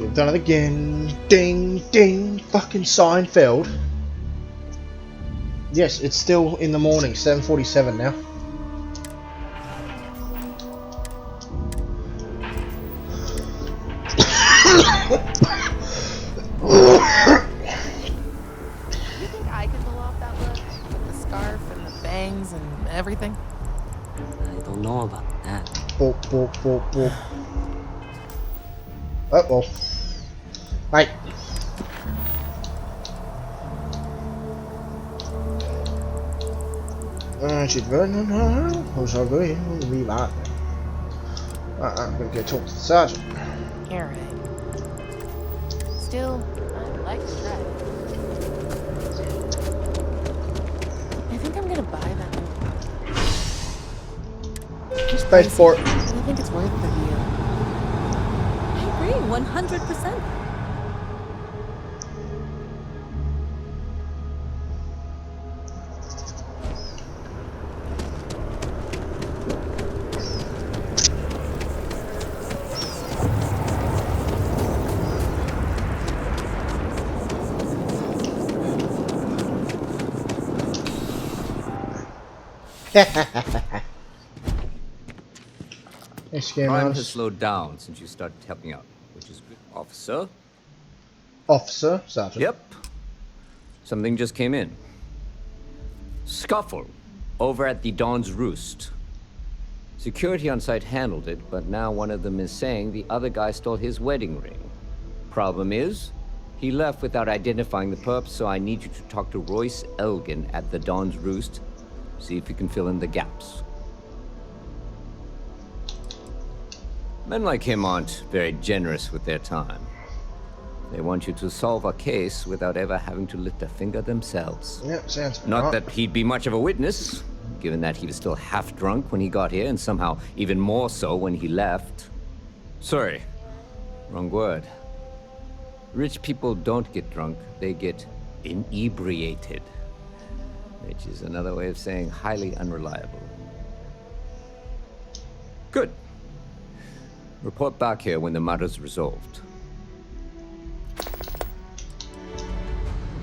We've done it again. Ding, ding, fucking Seinfeld. Yes, it's still in the morning, 7:47 now. You think I could pull off that look? With the scarf and the bangs and everything? I don't know about that. Bork, bork, bork, bork. Uh-oh. Right. She's burning her. Who's her going? We'll be back. I'm gonna go talk to the sergeant. You're right. Still, I'd like to try. I think I'm gonna buy that new car. Just paid for it. But I think it's worth the deal. I agree, 100%. Crime has slowed down since you started helping out, which is good. Officer? Officer, sergeant. Yep. Something just came in. Scuffle over at the Dawn's Roost. Security on site handled it, but now one of them is saying the other guy stole his wedding ring. Problem is, he left without identifying the perp, so I need you to talk to Royce Elgin at the Dawn's Roost. See if you can fill in the gaps. Men like him aren't very generous with their time. They want you to solve a case without ever having to lift a finger themselves. Yep, sounds good. Not that he'd be much of a witness, given that he was still half drunk when he got here, and somehow even more so when he left. Sorry, wrong word. Rich people don't get drunk, they get inebriated. Which is another way of saying highly unreliable. Good. Report back here when the matter's resolved.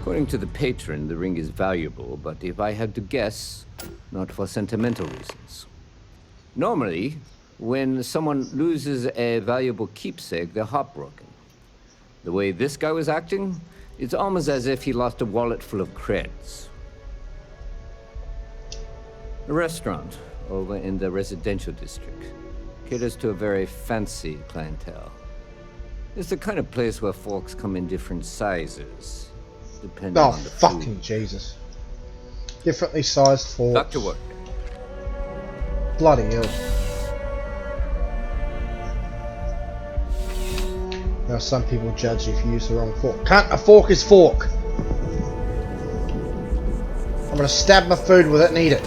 According to the patron, the ring is valuable, but if I had to guess, not for sentimental reasons. Normally, when someone loses a valuable keepsake, they're heartbroken. The way this guy was acting, it's almost as if he lost a wallet full of creds. A restaurant over in the residential district caters to a very fancy clientele. It's the kind of place where folks come in different sizes, depending on the fucking food. Jesus. Differently sized forks. Back to work. Bloody hell. Now some people judge if you use the wrong fork. Cunt, a fork is fork. I'm gonna stab my food with it and eat it.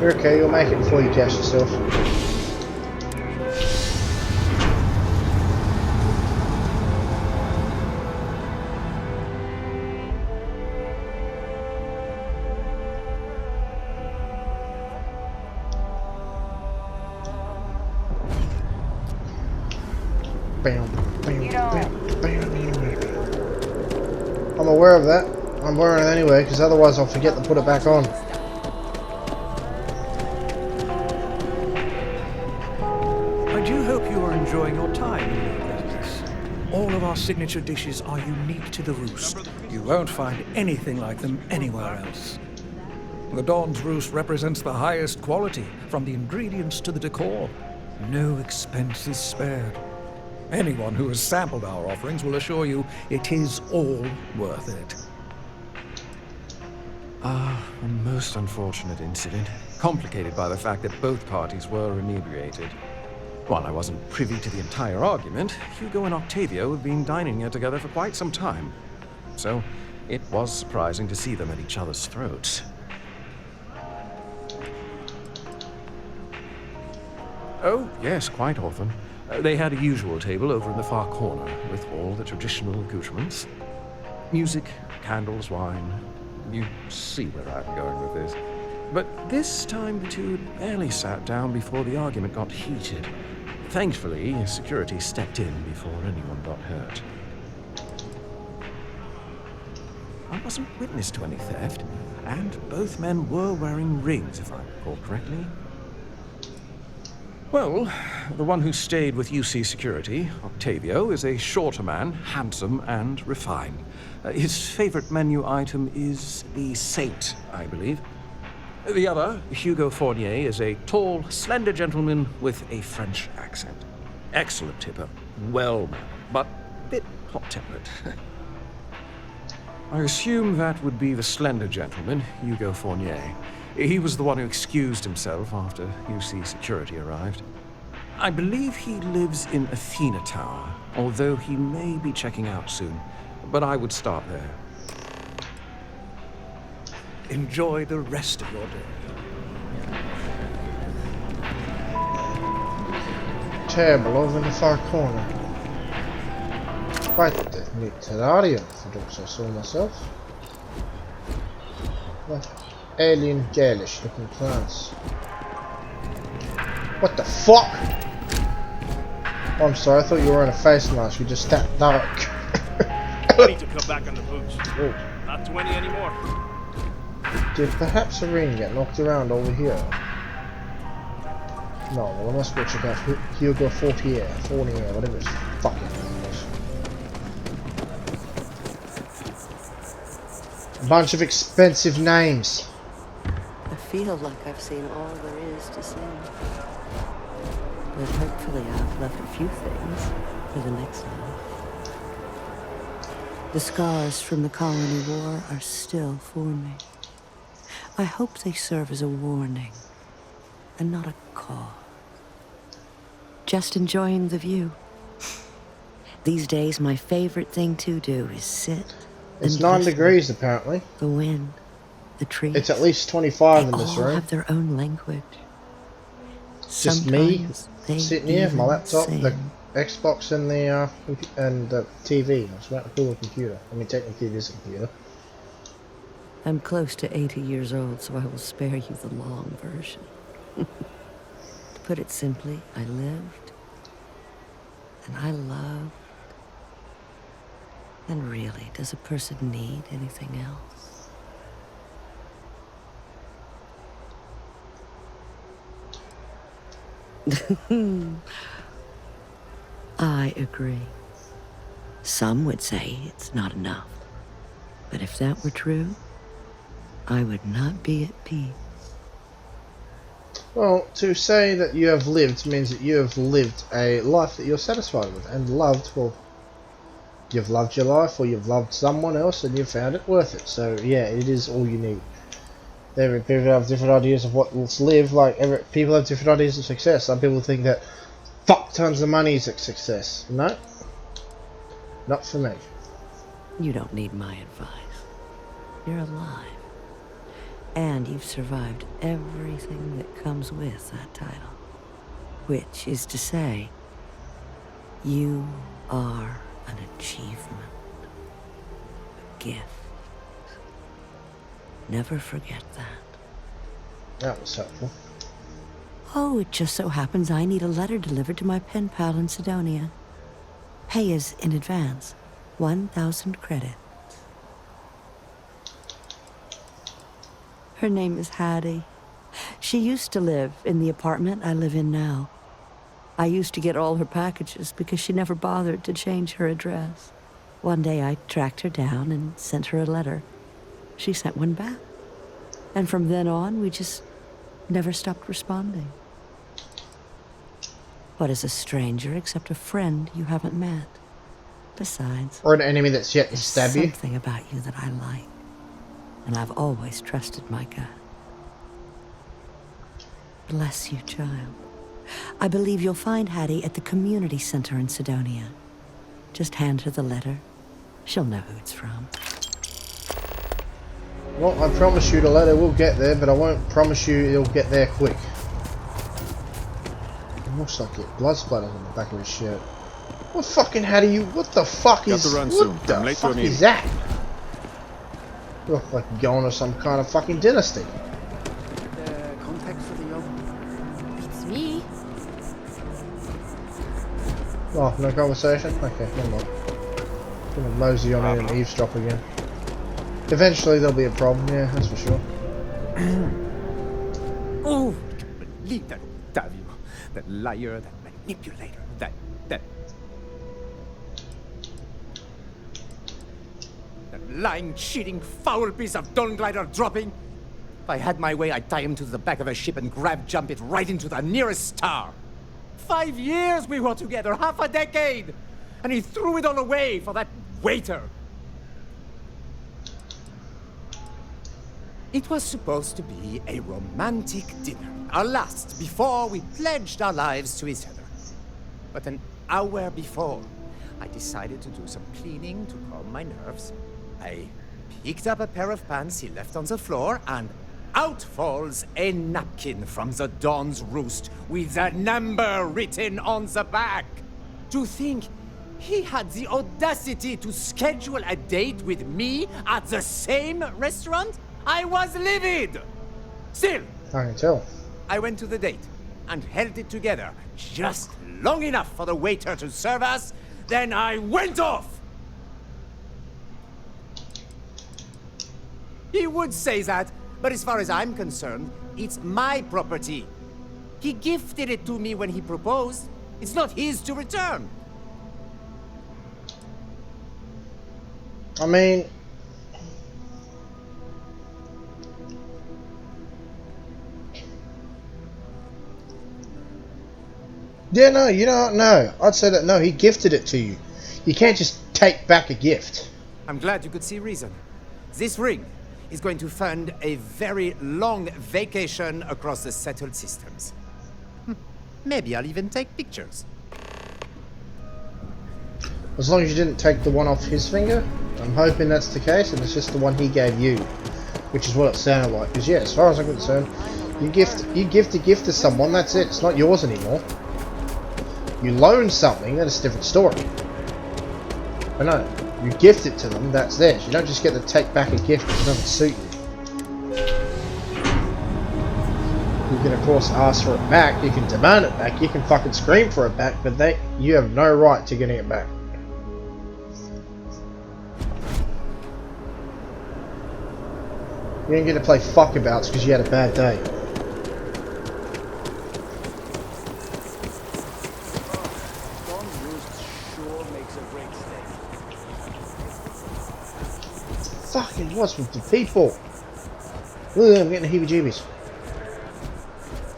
You're okay, you'll make it before you cash yourself. Bam, bam, bam, bam. I'm aware of that. I'm wearing it anyway, because otherwise I'll forget to put it back on. Enjoying your time in your presence. All of our signature dishes are unique to the Roost. You won't find anything like them anywhere else. The Dawn's Roost represents the highest quality, from the ingredients to the decor. No expense is spared. Anyone who has sampled our offerings will assure you it is all worth it. A most unfortunate incident, complicated by the fact that both parties were inebriated. While I wasn't privy to the entire argument, Hugo and Octavio had been dining here together for quite some time. So, it was surprising to see them at each other's throats. Oh, yes, quite often. They had a usual table over in the far corner, with all the traditional accoutrements. Music, candles, wine. You see where I'm going with this. But this time the two had barely sat down before the argument got heated. Thankfully, security stepped in before anyone got hurt. I wasn't witness to any theft, and both men were wearing rings, if I recall correctly. Well, the one who stayed with UC Security, Octavio, is a shorter man, handsome and refined. His favorite menu item is the Saint, I believe. The other, Hugo Fournier, is a tall, slender gentleman with a French accent. Excellent tipper, well-mannered, but a bit hot-tempered. I assume that would be the slender gentleman, Hugo Fournier. He was the one who excused himself after UC Security arrived. I believe he lives in Athena Tower, although he may be checking out soon. But I would start there. Enjoy the rest of your day. Table over in the far corner. Quite the neat terrarium, if I don't say so myself. Well, alien galish looking plants. What the fuck? Oh, I'm sorry, I thought you were wearing a face mask, you just that dark. I need to cut back on the booze. Oh. Not 20 anymore. Did perhaps a ring get knocked around over here? No, well I must go check out Hugo Fournier, whatever his fucking name was. A bunch of expensive names. I feel like I've seen all there is to see. But hopefully I've left a few things for the next life. The scars from the Colony War are still for me. I hope they serve as a warning and not a cause. Just enjoying the view. These days, my favorite thing to do is sit. It's 9 degrees apparently. The wind, the trees. It's at least 25 in this all room. have their own language. Just me Sometimes they sitting here, my even laptop, the sing. Xbox, and the TV. It's about to pull a computer. I mean, technically it is a computer. I'm close to 80 years old, so I will spare you the long version. To put it simply, I lived, and I loved, and really, does a person need anything else? I agree. Some would say it's not enough. But if that were true, I would not be at peace. Well, to say that you have lived means that you have lived a life that you're satisfied with and loved. Well, you've loved your life, or you've loved someone else and you've found it worth it. So yeah, it is all you need. People have different ideas of what let's live. People have different ideas of success. Some people think that fuck tons of money is a success. No, not for me. You don't need my advice. You're alive. And you've survived everything that comes with that title. Which is to say, you are an achievement. A gift. Never forget that. That was helpful. Oh, it just so happens I need a letter delivered to my pen pal in Sidonia. Pay is in advance. 1,000 credits. Her name is Hattie. She used to live in the apartment I live in now. I used to get all her packages because she never bothered to change her address. One day I tracked her down and sent her a letter. She sent one back. And from then on, we just never stopped responding. What is a stranger except a friend you haven't met? Besides, Or an enemy that's yet to there's stab you. something about you that I like. And I've always trusted my gut. Bless you, child. I believe you'll find Hattie at the community center in Sidonia. Just hand her the letter. She'll know who it's from. Well, I promise you the letter will get there, but I won't promise you it'll get there quick. It looks like it. Blood splatters on the back of his shirt. What fucking how do you? What the fuck Got is? to run What soon. the I'm late to fuck a is meeting. that? You look like you're going to some kind of fucking dynasty. The contact for the job. It's me. Oh, no conversation? Okay, never mind. I'm gonna mosey on in and eavesdrop again. Eventually there'll be a problem, yeah, that's for sure. Oh, I can't believe that Octavio. That liar, that manipulator, that lying, cheating, foul piece of dawn glider dropping. If I had my way, I'd tie him to the back of a ship and jump it right into the nearest star. 5 years we were together, half a decade! And he threw it all away for that waiter. It was supposed to be a romantic dinner, our last, before we pledged our lives to each other. But an hour before, I decided to do some cleaning to calm my nerves. I picked up a pair of pants he left on the floor, and out falls a napkin from the Dawn's Roost with a number written on the back. To think he had the audacity to schedule a date with me at the same restaurant? I was livid! Still, I can tell. I went to the date and held it together just long enough for the waiter to serve us, then I went off! He would say that, but as far as I'm concerned, it's my property. He gifted it to me when he proposed. It's not his to return. I mean... Yeah, no, you don't know. I'd say that no, he gifted it to you. You can't just take back a gift. I'm glad you could see reason. This ring is going to fund a very long vacation across the settled systems. Maybe I'll even take pictures. As long as you didn't take the one off his finger, I'm hoping that's the case, and it's just the one he gave you, which is what it sounded like. Because yeah, as far as I'm concerned, you gift a gift to someone, that's it. It's not yours anymore. You loan something, that's a different story. But no, you gift it to them, that's theirs. You don't just get to take back a gift that doesn't suit you. You can of course ask for it back, you can demand it back, you can fucking scream for it back, but you have no right to getting it back. You didn't get to play fuckabouts because you had a bad day. Fucking what's with the people? Ugh, I'm getting the heebie-jeebies.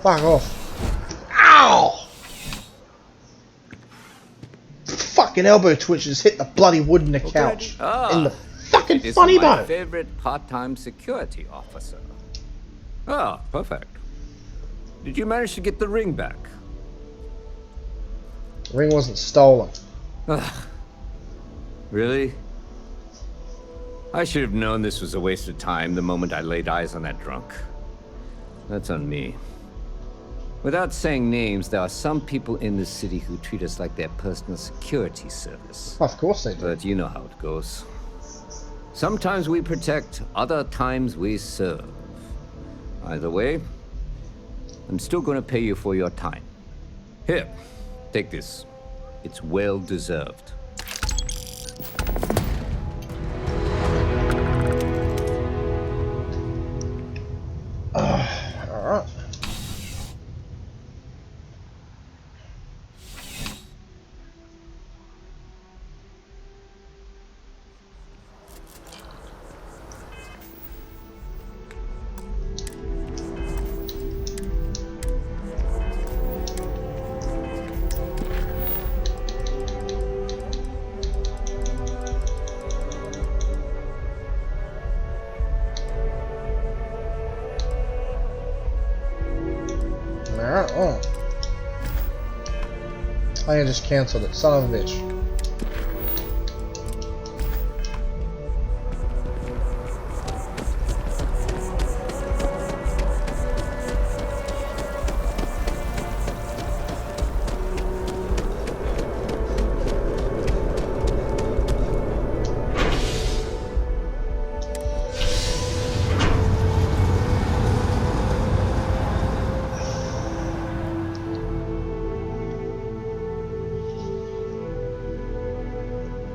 Fuck off. Ow! Fucking elbow twitches hit the bloody wood in the couch. In the fucking This funny is my bone. favorite part-time security officer. Ah, perfect. Did you manage to get the ring back? The ring wasn't stolen. Ugh. Really? I should have known this was a waste of time the moment I laid eyes on that drunk. That's on me. Without saying names, there are some people in this city who treat us like their personal security service. Of course they do. But you know how it goes. Sometimes we protect, other times we serve. Either way, I'm still going to pay you for your time. Here, take this. It's well deserved. Alright. Alright, oh. I just cancelled it, son of a bitch.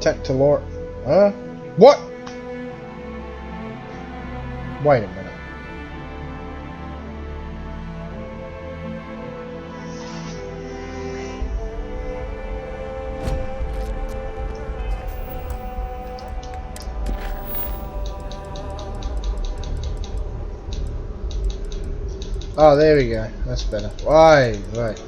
Attack to Laura. Huh? What? Wait a minute. Oh, there we go. That's better. Wait.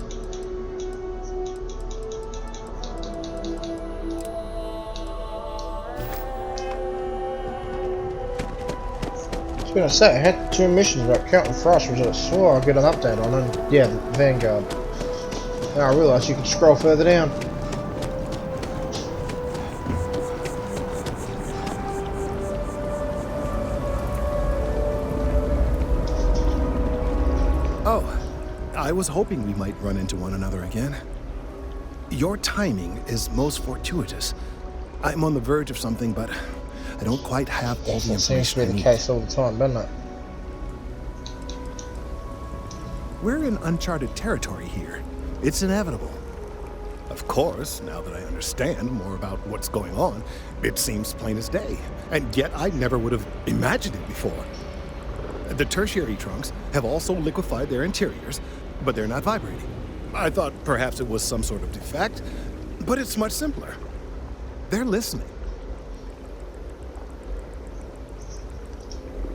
I was gonna say, I had 2 missions about counting frost, which I swore I'd get an update on, and yeah, the Vanguard. Now I realised you can scroll further down. Oh, I was hoping we might run into one another again. Your timing is most fortuitous. I'm on the verge of something, but I don't quite have all the That seems to information I be the need. case all the time, doesn't it? We're in uncharted territory here. It's inevitable. Of course, now that I understand more about what's going on, it seems plain as day. And yet I never would have imagined it before. The tertiary trunks have also liquefied their interiors, but they're not vibrating. I thought perhaps it was some sort of defect, but it's much simpler. They're listening.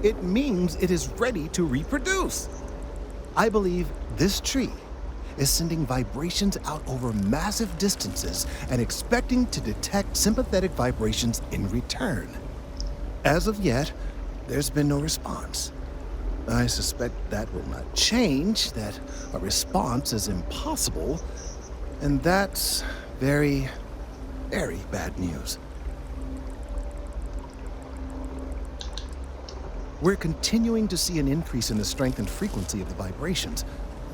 It means it is ready to reproduce. I believe this tree is sending vibrations out over massive distances and expecting to detect sympathetic vibrations in return. As of yet, there's been no response. I suspect that will not change, that a response is impossible, and that's very, very bad news. We're continuing to see an increase in the strength and frequency of the vibrations.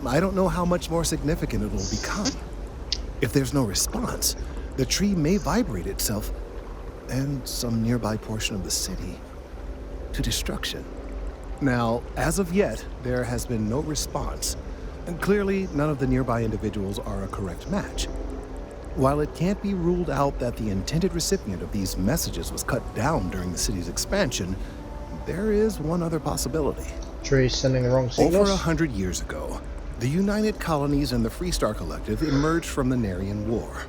I don't know how much more significant it will become. If there's no response, the tree may vibrate itself and some nearby portion of the city to destruction. Now, as of yet, there has been no response, and clearly none of the nearby individuals are a correct match. While it can't be ruled out that the intended recipient of these messages was cut down during the city's expansion, there is one other possibility. Tree sending the wrong signals? Over 100 years ago, the United Colonies and the Freestar Collective emerged from the Narian War.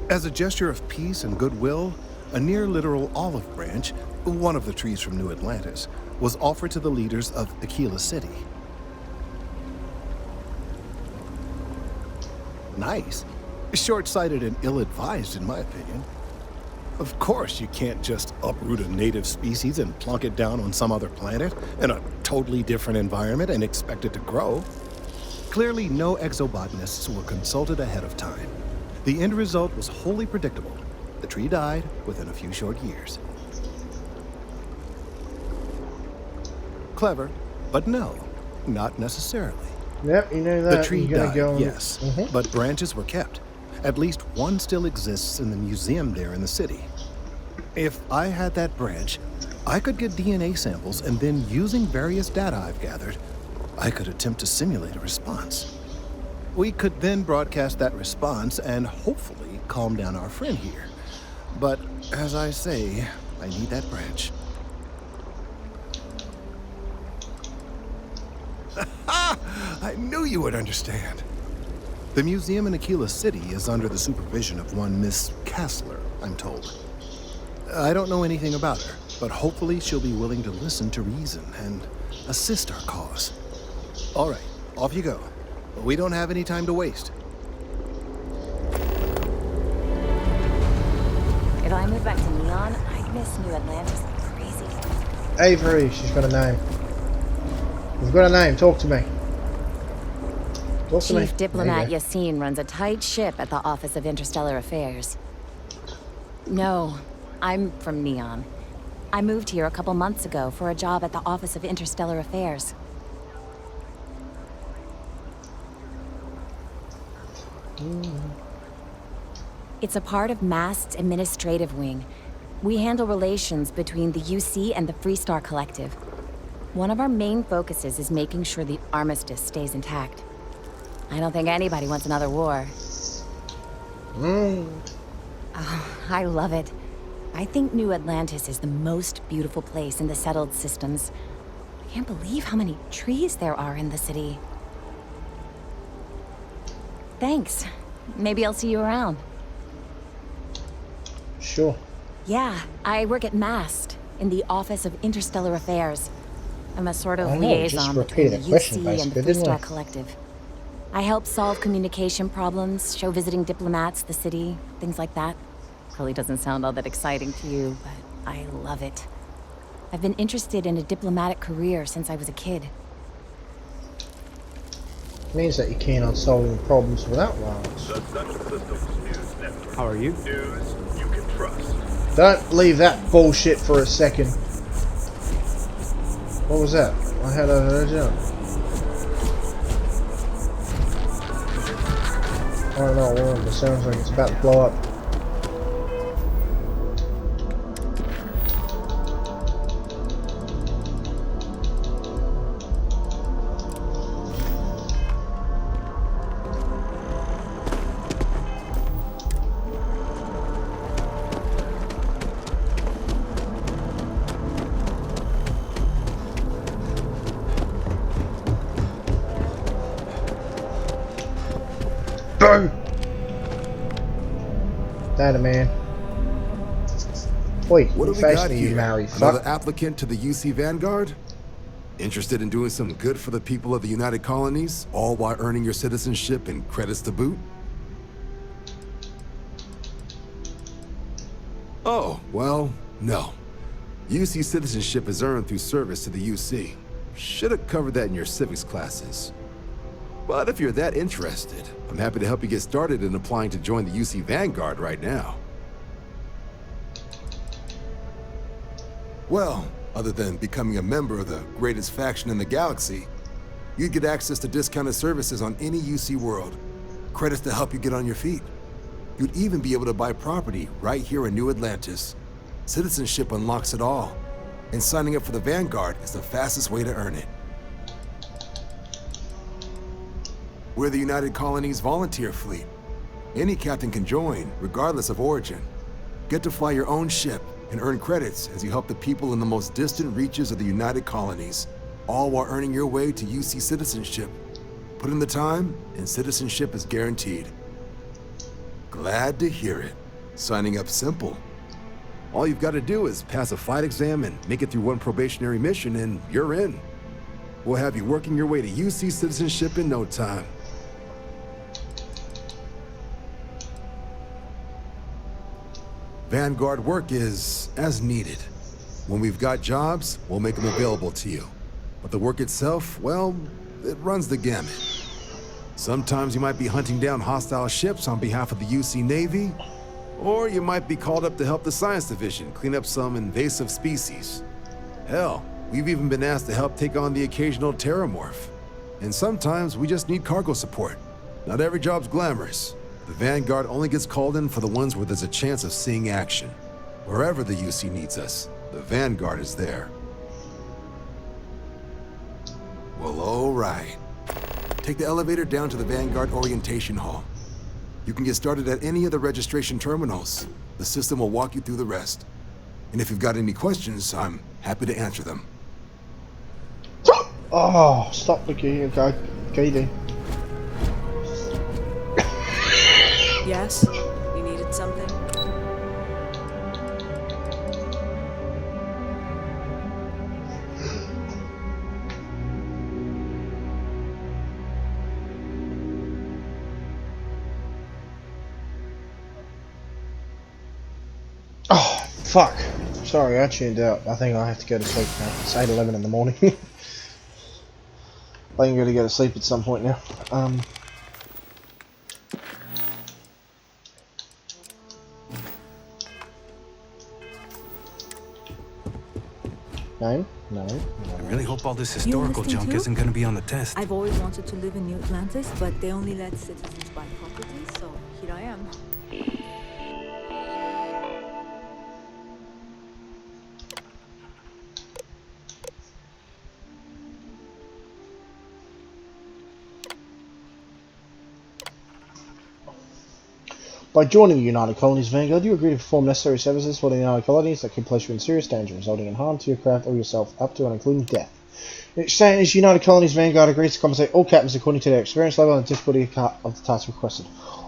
As a gesture of peace and goodwill, a near-literal olive branch, one of the trees from New Atlantis, was offered to the leaders of Aquila City. Nice. Short-sighted and ill-advised, in my opinion. Of course, you can't just uproot a native species and plunk it down on some other planet in a totally different environment and expect it to grow. Clearly, no exobotanists were consulted ahead of time. The end result was wholly predictable. The tree died within a few short years. Clever, but no, not necessarily. Yep, you know that. The tree You're died, go on. yes, but branches were kept. At least one still exists in the museum there in the city. If I had that branch, I could get DNA samples, and then using various data I've gathered, I could attempt to simulate a response. We could then broadcast that response and hopefully calm down our friend here. But as I say, I need that branch. I knew you would understand. The museum in Aquila City is under the supervision of one Miss Kassler, I'm told. I don't know anything about her, but hopefully she'll be willing to listen to reason and assist our cause. All right, off you go. We don't have any time to waste. If I move back to Neon, I'd miss New Atlantis like crazy. Avery, she's got a name. You've got a name, talk to me. Talk to me. Chief Diplomat Yassine runs a tight ship at the Office of Interstellar Affairs. No, I'm from Neon. I moved here a couple months ago for a job at the Office of Interstellar Affairs. It's a part of MAST's administrative wing. We handle relations between the UC and the Freestar Collective. One of our main focuses is making sure the armistice stays intact. I don't think anybody wants another war. Oh, I love it. I think New Atlantis is the most beautiful place in the settled systems. I can't believe how many trees there are in the city. Thanks. Maybe I'll see you around. Sure. Yeah, I work at MAST, in the Office of Interstellar Affairs. I'm a sort of I know, we just liaison between the repeated a question UC and the basically, didn't we? Freestar Collective. I help solve communication problems, show visiting diplomats the city, things like that. Probably doesn't sound all that exciting to you, but I love it. I've been interested in a diplomatic career since I was a kid. Means that you're keen on solving problems without violence. How are you? Don't leave that bullshit for a second. What was that? I had a jump. I don't know what it sounds like it's about to blow up. Boom! That a man. Wait, What you do we face got me, you here? marry Another fuck. applicant to the UC Vanguard? Interested in doing some good for the people of the United Colonies, all while earning your citizenship and credits to boot? Oh, well, no. UC citizenship is earned through service to the UC. Should have covered that in your civics classes. But if you're that interested, I'm happy to help you get started in applying to join the UC Vanguard right now. Well, other than becoming a member of the greatest faction in the galaxy, you'd get access to discounted services on any UC world, credits to help you get on your feet. You'd even be able to buy property right here in New Atlantis. Citizenship unlocks it all, and signing up for the Vanguard is the fastest way to earn it. We're the United Colonies Volunteer Fleet. Any captain can join, regardless of origin. Get to fly your own ship and earn credits as you help the people in the most distant reaches of the United Colonies, all while earning your way to UC citizenship. Put in the time, and citizenship is guaranteed. Glad to hear it. Signing up's simple. All you've got to do is pass a flight exam and make it through one probationary mission, and you're in. We'll have you working your way to UC citizenship in no time. Vanguard work is as needed. When we've got jobs, we'll make them available to you. But the work itself, well, it runs the gamut. Sometimes you might be hunting down hostile ships on behalf of the UC Navy, or you might be called up to help the Science Division clean up some invasive species. Hell, we've even been asked to help take on the occasional terramorph. And sometimes we just need cargo support. Not every job's glamorous. The Vanguard only gets called in for the ones where there's a chance of seeing action. Wherever the UC needs us, the Vanguard is there. Well, all right. Take the elevator down to the Vanguard Orientation Hall. You can get started at any of the registration terminals. The system will walk you through the rest. And if you've got any questions, I'm happy to answer them. Oh, stop looking at go. Katie. Yes? You needed something? Oh, fuck. Sorry, I tuned out. I think I have to go to sleep now. It's 8:11 in the morning. I think I'm gonna go to sleep at some point now. No. I really hope all this You historical listening junk too? isn't gonna be on the test. I've always wanted to live in New Atlantis, but they only let citizens buy property, so here I am. By joining the United Colonies Vanguard, you agree to perform necessary services for the United Colonies that could place you in serious danger, resulting in harm to your craft or yourself, up to and including death. In exchange, United Colonies Vanguard agrees to compensate all captains according to their experience level and difficulty of the task requested.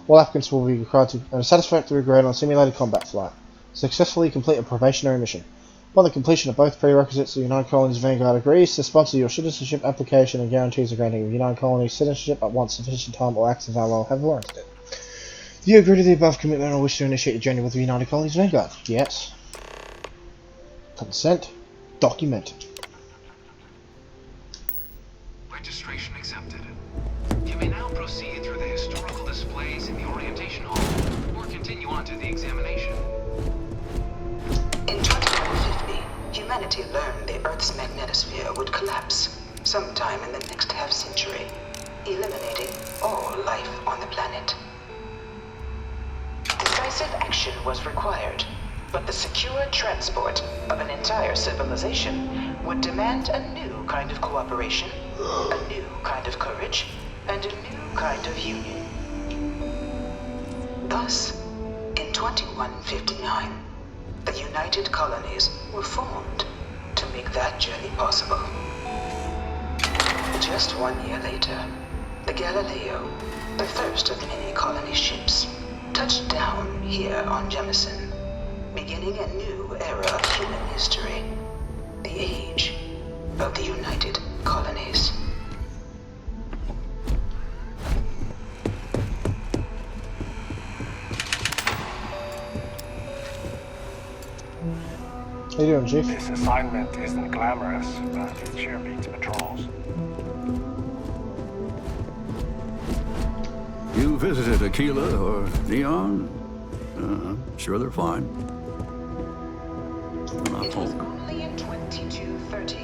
All applicants will be required to earn a satisfactory grade on a simulated combat flight. Successfully complete a probationary mission. Upon the completion of both prerequisites, the United Colonies Vanguard agrees to sponsor your citizenship application and guarantees the granting of United Colonies citizenship at once sufficient time or acts of valor have warranted it. Do you agree to the above commitment or wish to initiate your journey with the United Colonies Vanguard? Yes. Consent. Documented. Registration accepted. You may now proceed through the historical displays in the orientation hall, or continue on to the examination. In 2150, humanity learned the Earth's magnetosphere would collapse sometime in the next half-century, eliminating all life on the planet. Decisive action was required, but the secure transport of an entire civilization would demand a new kind of cooperation, a new kind of courage, and a new kind of union. Thus, in 2159, the United Colonies were formed to make that journey possible. Just 1 year later, the Galileo, the first of many colony ships, touched down here on Jemison, beginning a new era of human history, the age of the United Colonies. How you doing, Chief? This assignment isn't glamorous, but it sure beats patrols. You visited Aquila or Neon? Sure they're fine. It was only in 2230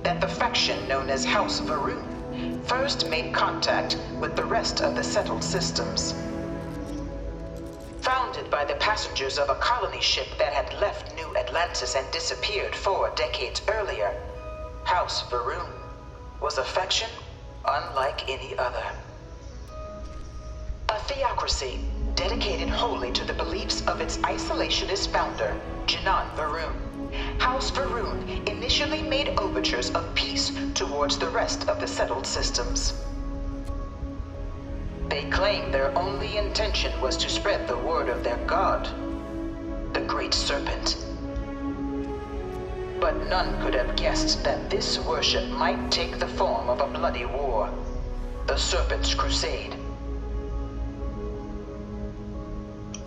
that the faction known as House Varun first made contact with the rest of the settled systems. Founded by the passengers of a colony ship that had left New Atlantis and disappeared 4 decades earlier, House Varun was a faction unlike any other. A theocracy dedicated wholly to the beliefs of its isolationist founder, Janan Varun. House Varun initially made overtures of peace towards the rest of the settled systems. They claimed their only intention was to spread the word of their god, the Great Serpent. But none could have guessed that this worship might take the form of a bloody war, the Serpent's Crusade.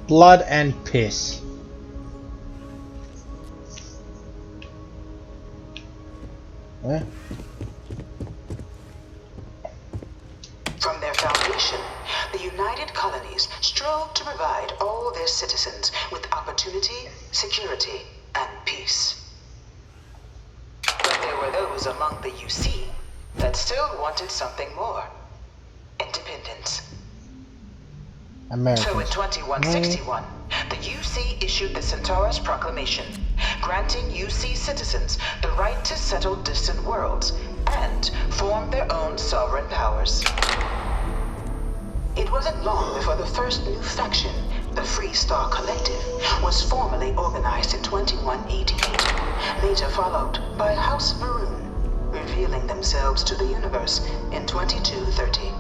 Blood and piss. Yeah. From their foundation, the United Colonies strove to provide all their citizens with opportunity, security, and peace. But there were those among the UC that still wanted something more. Independence. Americans. So in 2161, the UC issued the Centaurus Proclamation, granting UC citizens the right to settle distant worlds and form their own sovereign powers. It wasn't long before the first new faction, the Free Star Collective, was formally organized in 2188, later followed by House Varun, revealing themselves to the universe in 2230.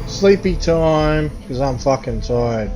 Sleepy time, because I'm fucking tired.